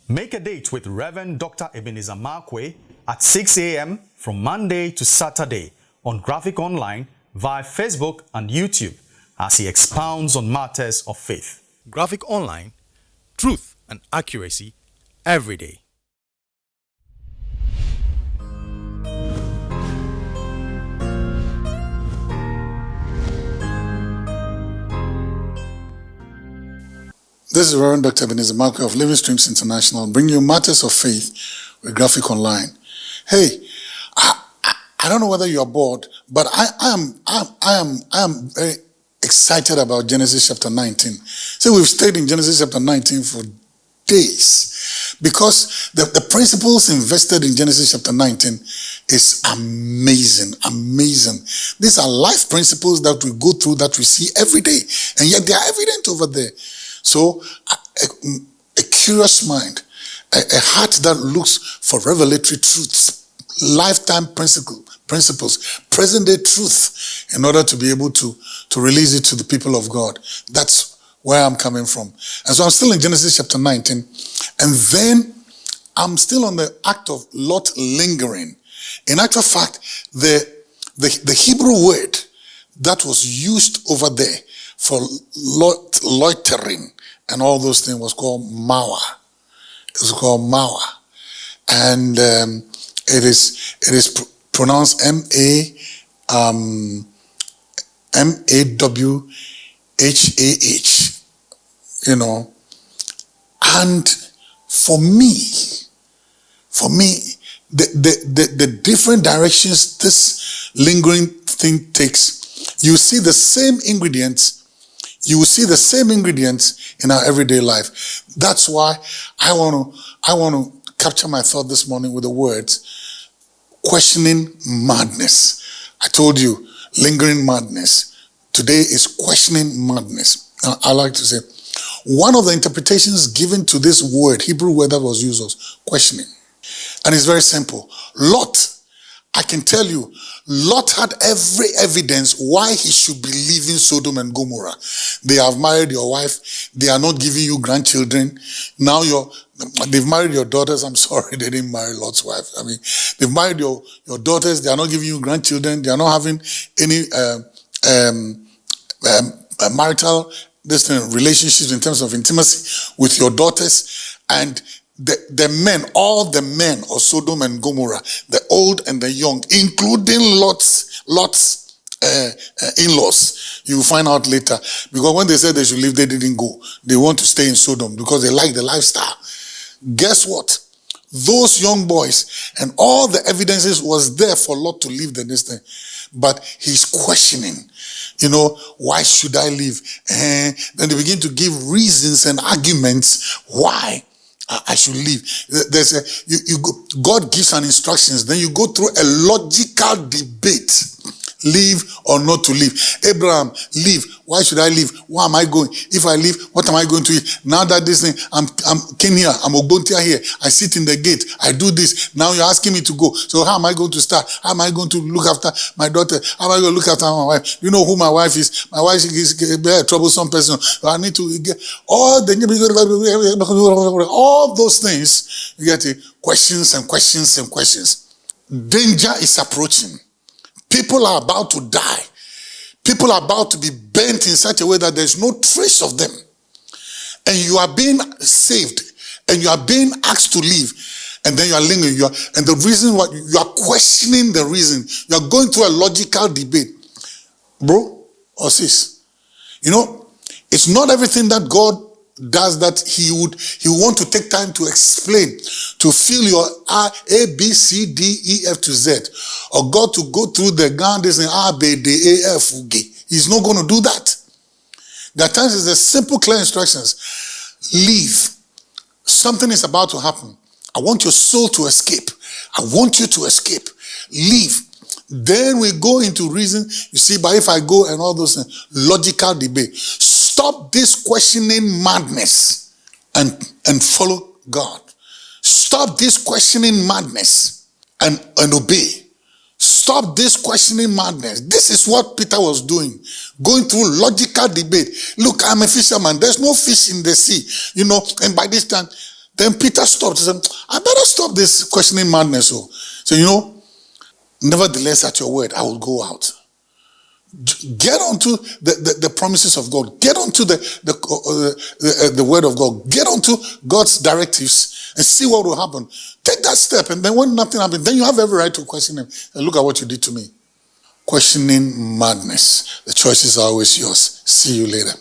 Make a date with Reverend Dr. Ebenezer Markwei at 6 a.m. from Monday to Saturday on Graphic Online via Facebook and YouTube as he expounds on matters of faith. Graphic Online, truth and accuracy every day. This is Reverend Dr. Ebenezer Markwei of Living Streams International, bringing you matters of faith with Graphic Online. Hey, I don't know whether you are bored, but I am very excited about Genesis chapter 19. So we've stayed in Genesis chapter 19 for days because the principles invested in Genesis chapter 19 is amazing. These are life principles that we go through, that we see every day, and yet they are evident over there. So a curious mind, a heart that looks for revelatory truths, lifetime principles, present-day truth, in order to be able to release it to the people of God. That's where I'm coming from. And so I'm still in Genesis chapter 19, and then I'm still on the act of Lot lingering. In actual fact, the Hebrew word that was used over there for loitering and all those things was called mawa. It was called mawa, and it is pronounced M-A-W-H-A-H. You know, and for me, the different directions this lingering thing takes, you see the same ingredients. You will see the same ingredients in our everyday life. That's why I want to capture my thought this morning with the words, questioning madness. I told you, lingering madness. Today is questioning madness. Now, I like to say, one of the interpretations given to this word, Hebrew word that was used, was questioning. And it's very simple. Lot, I can tell you, Lot had every evidence why he should be leaving Sodom and Gomorrah. They have married your wife. They are not giving you grandchildren. Now they've married your daughters. I'm sorry, they didn't marry Lot's wife. I mean, they've married your daughters. They are not giving you grandchildren. They are not having any marital relationships in terms of intimacy with your daughters. And the men, all the men of Sodom and Gomorrah, the old and the young, including Lot's in-laws, you will find out later. Because when they said they should leave, they didn't go. They want to stay in Sodom because they like the lifestyle. Guess what? Those young boys and all the evidences was there for Lot to leave the next thing. But he's questioning, why should I leave? And then they begin to give reasons and arguments why I should leave. God gives an instructions. Then you go through a logical debate. Leave or not to leave. Abraham, leave. Why should I leave? Where am I going? If I leave, what am I going to eat? Now that this thing, I'm came here, I'm Ogbontia here. I sit in the gate. I do this. Now you're asking me to go. So how am I going to start? How am I going to look after my daughter? How am I going to look after my wife? You know who my wife is? My wife is a troublesome person. I need to get all those things. You get it? Questions and questions and questions. Danger is approaching. People are about to die. People are about to be bent in such a way that there's no trace of them. And you are being saved. And you are being asked to leave. And then you are lingering. And the reason why you are questioning the reason. You are going through a logical debate. Bro or sis. It's not everything that God does that he want to take time to explain, to fill your A, B, C, D, E, F to Z, or God to go through the ground and A, B, D, A, F, G. He's not going to do that. There are times it's a simple, clear instructions. Leave. Something is about to happen. I want your soul to escape. I want you to escape. Leave. Then we go into reason. You see, but if I go and all those things, logical debate. Stop this questioning madness and follow God. Stop this questioning madness and obey. Stop this questioning madness. This is what Peter was doing. Going through logical debate. Look, I'm a fisherman. There's no fish in the sea. And by this time, Then Peter stopped and said, I better stop this questioning madness. So, nevertheless, at your word, I will go out. Get onto the promises of God. Get onto the word of God. Get onto God's directives and see what will happen. Take that step, and then when nothing happens, then you have every right to question him. And look at what you did to me. Questioning madness. The choices are always yours. See you later.